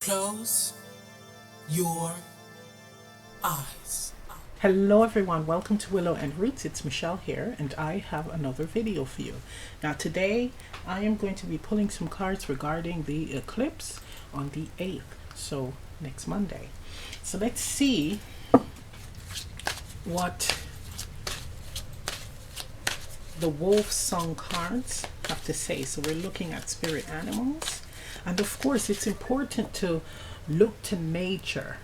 Close your eyes. Hello everyone, welcome to Willow and Roots. It's Michelle here and I have another video for you. Now today I am going to be pulling some cards regarding the eclipse on the 8th, so next Monday. So let's see what the Wolf Song cards have to say. So we're looking at spirit animals, and of course it's important to look to nature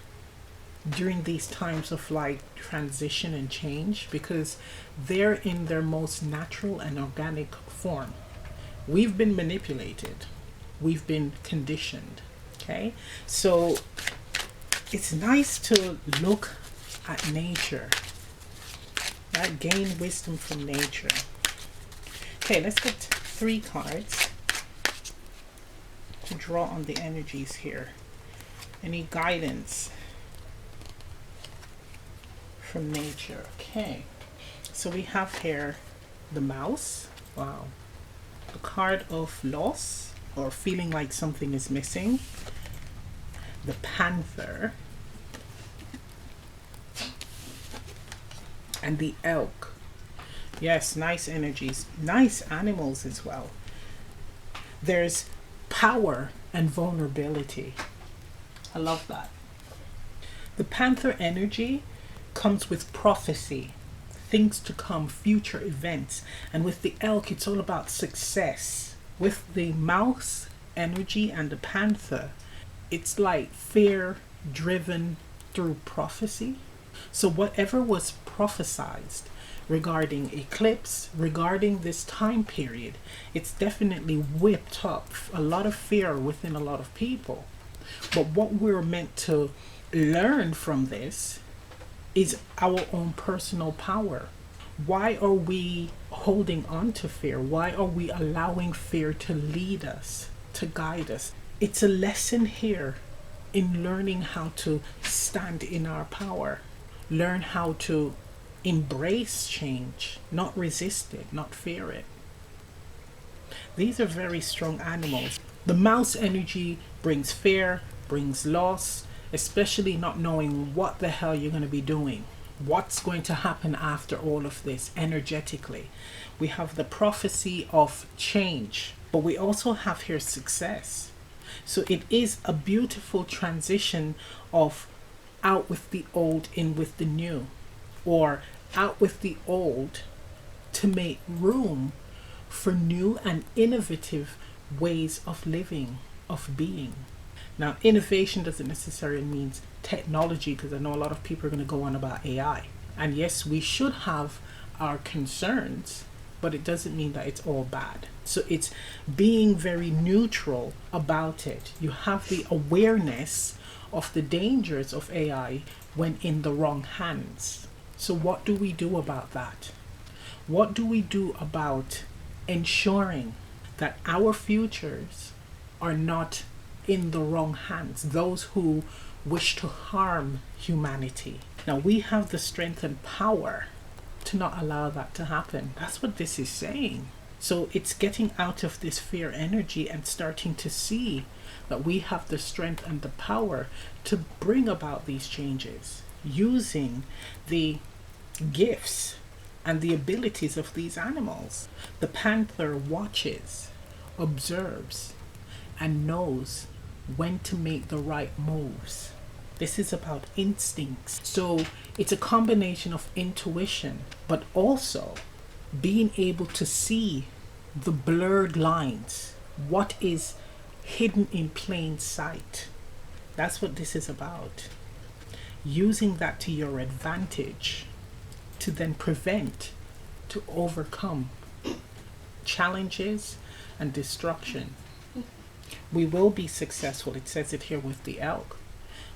during these times of like transition and change, because they're in their most natural and organic form. We've been manipulated, we've been conditioned. Okay, so it's nice to look at nature, right? Gain wisdom from nature. Okay, let's get 3 cards to draw on the energies here. Any guidance from nature? Okay, so we have here the mouse. Wow. The card of loss or feeling like something is missing. The panther and the elk. Yes, nice energies, nice animals as well. There's power and vulnerability. I love that. The panther energy comes with prophecy, things to come, future events. And with the elk, it's all about success. With the mouse energy and the panther, it's like fear driven through prophecy. So whatever was prophesized regarding eclipse, regarding this time period, it's definitely whipped up a lot of fear within a lot of people. But what we're meant to learn from this is our own personal power. Why are we holding on to fear? Why are we allowing fear to lead us, to guide us? It's a lesson here in learning how to stand in our power, learn how to embrace change, not resist it, not fear it. These are very strong animals. The mouse energy brings fear, brings loss, especially not knowing what the hell you're going to be doing. What's going to happen after all of this energetically? We have the prophecy of change, but we also have here success. So it is a beautiful transition of out with the old, in with the new, or out with the old to make room for new and innovative ways of living, of being. Now, innovation doesn't necessarily mean technology, because I know a lot of people are going to go on about AI. And yes, we should have our concerns, but it doesn't mean that it's all bad. So it's being very neutral about it. You have the awareness of the dangers of AI when in the wrong hands. So what do we do about that? What do we do about ensuring that our futures are not in the wrong hands, those who wish to harm humanity? Now we have the strength and power to not allow that to happen. That's what this is saying. So it's getting out of this fear energy and starting to see that we have the strength and the power to bring about these changes using the gifts and the abilities of these animals. The panther watches, observes, and knows when to make the right moves. This is about instincts. So it's a combination of intuition, but also being able to see the blurred lines, what is hidden in plain sight. That's what this is about. Using that to your advantage to then prevent, to overcome challenges and destruction. We will be successful. It says it here with the elk.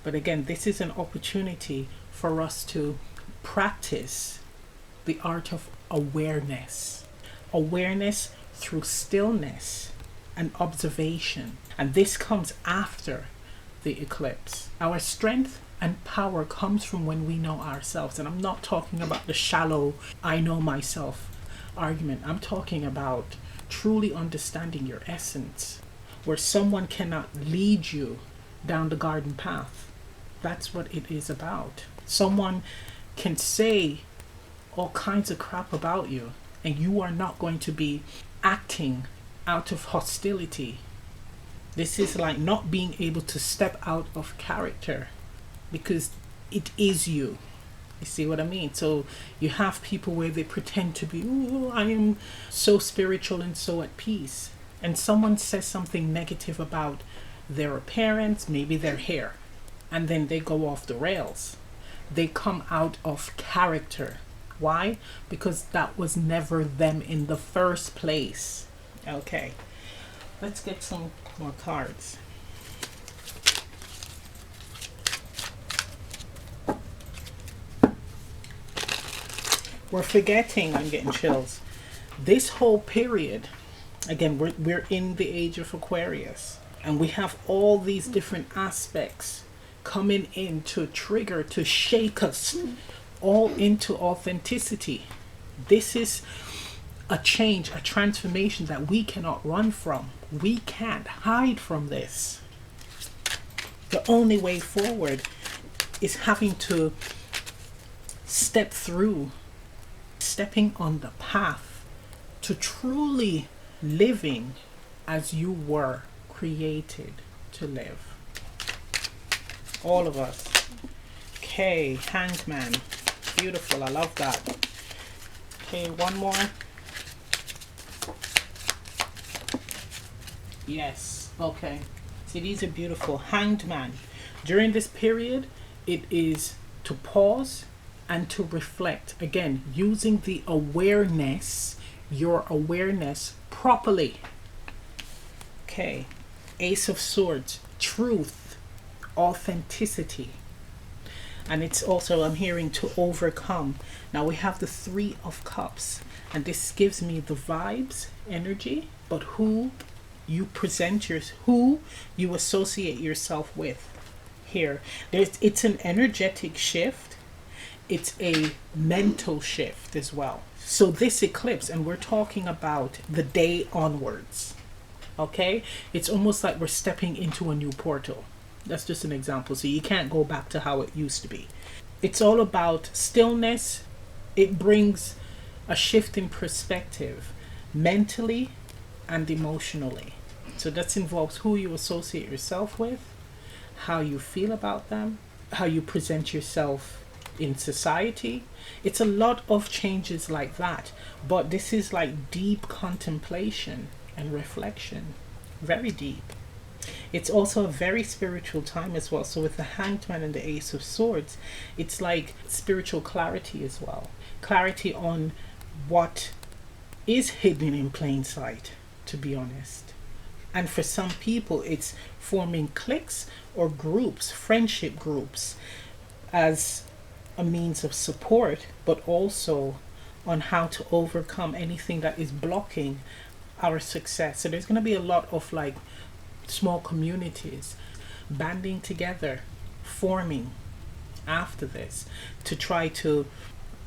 But again, this is an opportunity for us to practice the art of awareness. Awareness through stillness and observation. And this comes after the eclipse. Our strength and power comes from when we know ourselves. And I'm not talking about the shallow, I know myself argument. I'm talking about truly understanding your essence, where someone cannot lead you down the garden path. That's what it is about. Someone can say all kinds of crap about you, and you are not going to be acting out of hostility. This is like not being able to step out of character because it is you. You see what I mean? So you have people where they pretend to be, oh, I am so spiritual and so at peace. And someone says something negative about their appearance, maybe their hair, and then they go off the rails. They come out of character. Why? Because that was never them in the first place. Okay, let's get some more cards. We're forgetting, I'm getting chills. This whole period, again, we're in the age of Aquarius, and we have all these different aspects coming in to trigger, to shake us all into authenticity. This is a change, a transformation that we cannot run from. We can't hide from this. The only way forward is having to step through, stepping on the path to truly living as you were created to live. All of us. Okay, Hanged Man. Beautiful, I love that. Okay, one more. Yes, okay. See, these are beautiful. Hanged Man. During this period, it is to pause and to reflect. Again, using the awareness, your awareness properly. Okay, Ace of Swords. Truth, authenticity. And it's also, I'm hearing, to overcome. Now we have the Three of Cups, and this gives me the vibes, energy, but who you present who you associate yourself with here. It's an energetic shift. It's a mental shift as well. So this eclipse, and we're talking about the day onwards, okay? It's almost like we're stepping into a new portal. That's just an example. So you can't go back to how it used to be. It's all about stillness. It brings a shift in perspective mentally and emotionally. So that involves who you associate yourself with, how you feel about them, how you present yourself in society. It's a lot of changes like that. But this is like deep contemplation and reflection. Very deep. It's also a very spiritual time as well. So with the Hanged Man and the Ace of Swords, it's like spiritual clarity as well. Clarity on what is hidden in plain sight, to be honest. And for some people, it's forming cliques or groups, friendship groups, as a means of support, but also on how to overcome anything that is blocking our success. So there's going to be a lot of like small communities banding together, forming after this to try to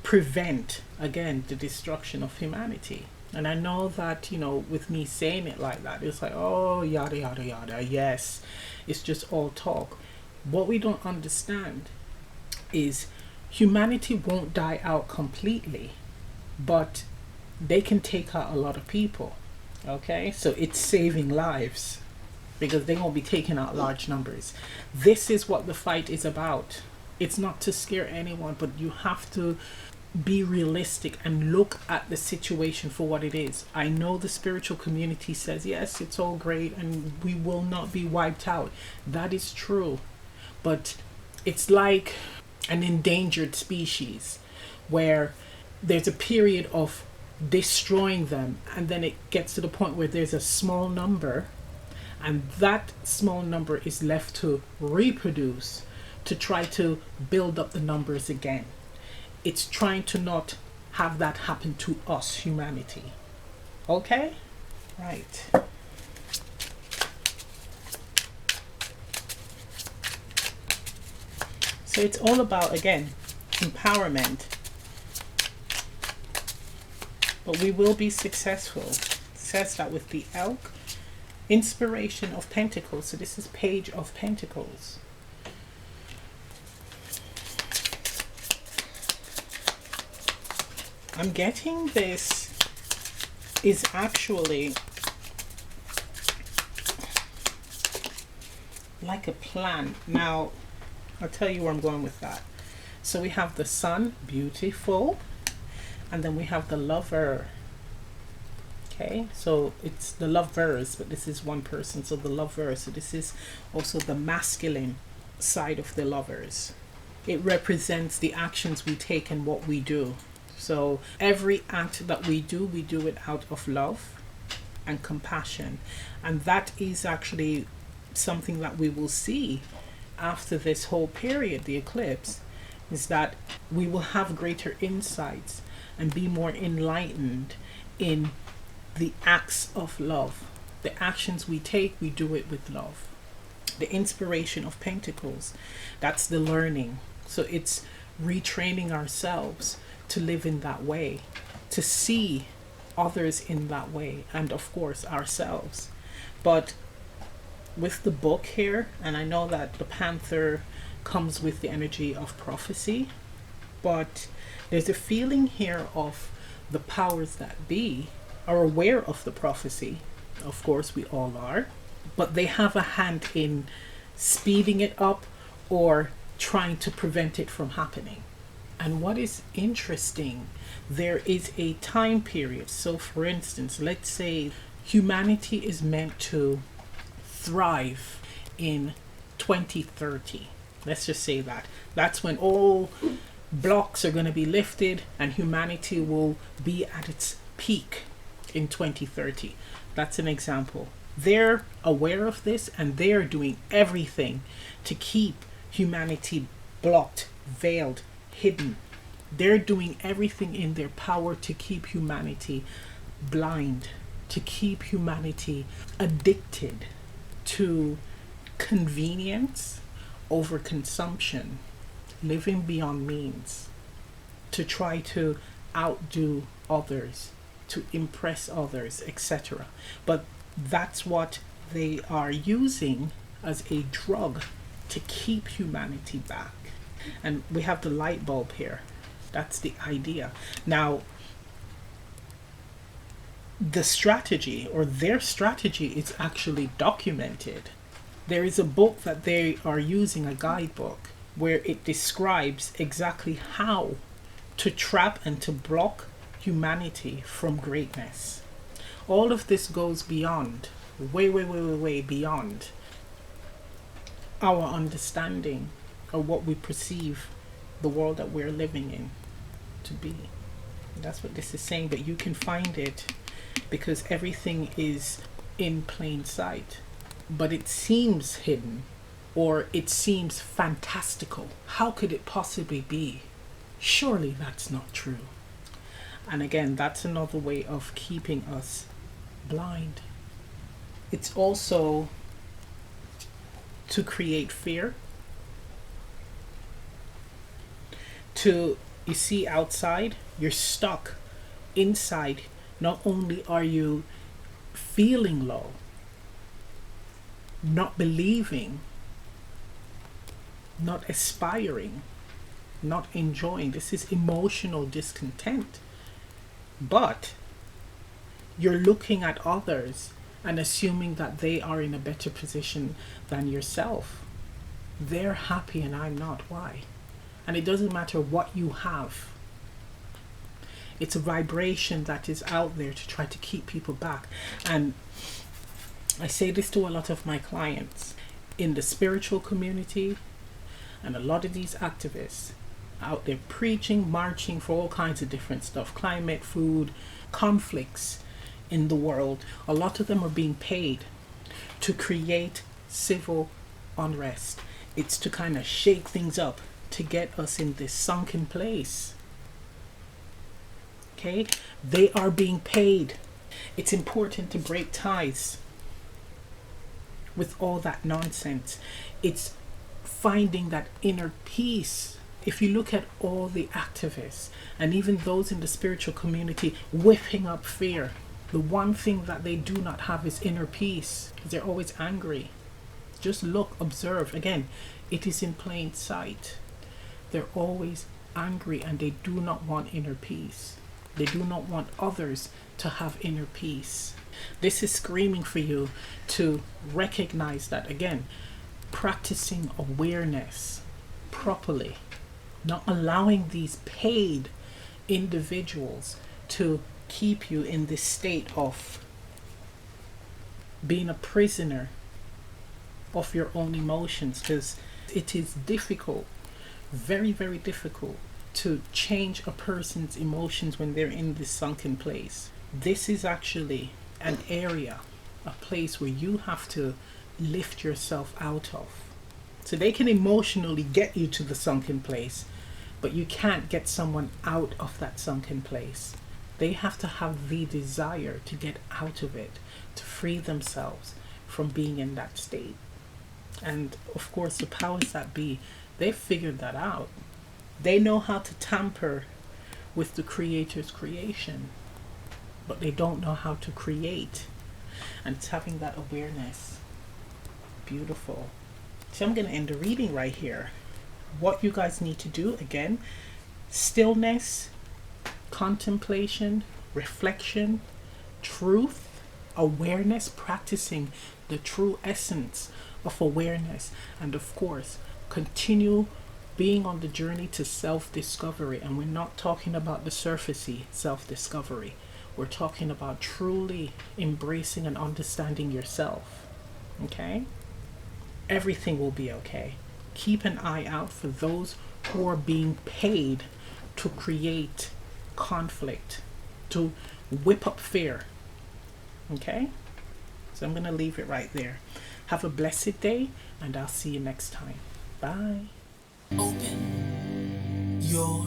prevent, again, the destruction of humanity. And I know that, you know, with me saying it like that, it's like, oh, yada, yada, yada. Yes, it's just all talk. What we don't understand is humanity won't die out completely, but they can take out a lot of people. Okay, so it's saving lives because they won't be taking out large numbers. This is what the fight is about. It's not to scare anyone, but you have to be realistic and look at the situation for what it is. I know the spiritual community says, yes, it's all great and we will not be wiped out. That is true. But it's like an endangered species where there's a period of destroying them, and then it gets to the point where there's a small number, and that small number is left to reproduce, to try to build up the numbers again. It's trying to not have that happen to us, humanity. Okay? Right. So it's all about, again, empowerment. But we will be successful. It says that with the elk Inspiration of Pentacles. So this is Page of Pentacles. I'm getting this is actually like a plan. Now, I'll tell you where I'm going with that. So we have the Sun, beautiful, and then we have the Lover. Okay, so it's the lovers, but this is one person, so the lover. So this is also the masculine side of the lovers. It represents the actions we take and what we do. So every act that we do it out of love and compassion. And that is actually something that we will see after this whole period, the eclipse, is that we will have greater insights and be more enlightened in the acts of love. The actions we take, we do it with love. The Inspiration of Pentacles, that's the learning. So it's retraining ourselves to live in that way, to see others in that way, and of course ourselves. But with the book here, and I know that the Panther comes with the energy of prophecy, but there's a feeling here of the powers that be are aware of the prophecy. Of course, we all are, but they have a hand in speeding it up or trying to prevent it from happening. And what is interesting, there is a time period. So for instance, let's say humanity is meant to thrive in 2030. Let's just say that. That's when all blocks are going to be lifted and humanity will be at its peak in 2030. That's an example. They're aware of this and they're doing everything to keep humanity blocked, veiled, hidden. They're doing everything in their power to keep humanity blind, to keep humanity addicted to convenience, overconsumption, living beyond means, to try to outdo others, to impress others, etc. But that's what they are using as a drug to keep humanity back. And we have the light bulb here. That's the idea. Now, the strategy, or their strategy, is actually documented. There is a book that they are using, a guidebook, where it describes exactly how to trap and to block humanity from greatness. All of this goes beyond, way beyond our understanding or what we perceive the world that we're living in to be. That's what this is saying, that you can find it because everything is in plain sight, but it seems hidden or it seems fantastical. How could it possibly be? Surely that's not true. And again, that's another way of keeping us blind. It's also to create fear. You see, outside, you're stuck. Inside, not only are you feeling low, not believing, not aspiring, not enjoying. This is emotional discontent. But you're looking at others and assuming that they are in a better position than yourself. They're happy and I'm not. Why? And it doesn't matter what you have. It's a vibration that is out there to try to keep people back. And I say this to a lot of my clients in the spiritual community, and a lot of these activists out there preaching, marching for all kinds of different stuff, climate, food, conflicts in the world. A lot of them are being paid to create civil unrest. It's to kind of shake things up, to get us in this sunken place. Okay? They are being paid. It's important to break ties with all that nonsense. It's finding that inner peace. If you look at all the activists and even those in the spiritual community whipping up fear, The one thing that they do not have is inner peace, because they're always angry. Just look, observe. Again, it is in plain sight. They're always angry and they do not want inner peace. They do not want others to have inner peace. This is screaming for you to recognize that, again, practicing awareness properly, not allowing these paid individuals to keep you in this state of being a prisoner of your own emotions, because it is difficult, very, very difficult to change a person's emotions when they're in this sunken place. This is actually an area, a place where you have to lift yourself out of. So they can emotionally get you to the sunken place, but you can't get someone out of that sunken place. They have to have the desire to get out of it, to free themselves from being in that state. And of course, the powers that be, they've figured that out. They know how to tamper with the Creator's creation, but they don't know how to create. And it's having that awareness. Beautiful. So I'm going to end the reading right here. What you guys need to do, again, stillness, contemplation, reflection, truth, awareness, practicing the true essence of awareness, and of course, continue being on the journey to self-discovery. And we're not talking about the surfacey self-discovery. We're talking about truly embracing and understanding yourself. Okay? Everything will be okay. Keep an eye out for those who are being paid to create conflict, to whip up fear. Okay? So I'm going to leave it right there. Have a blessed day, and I'll see you next time. Bye. Open your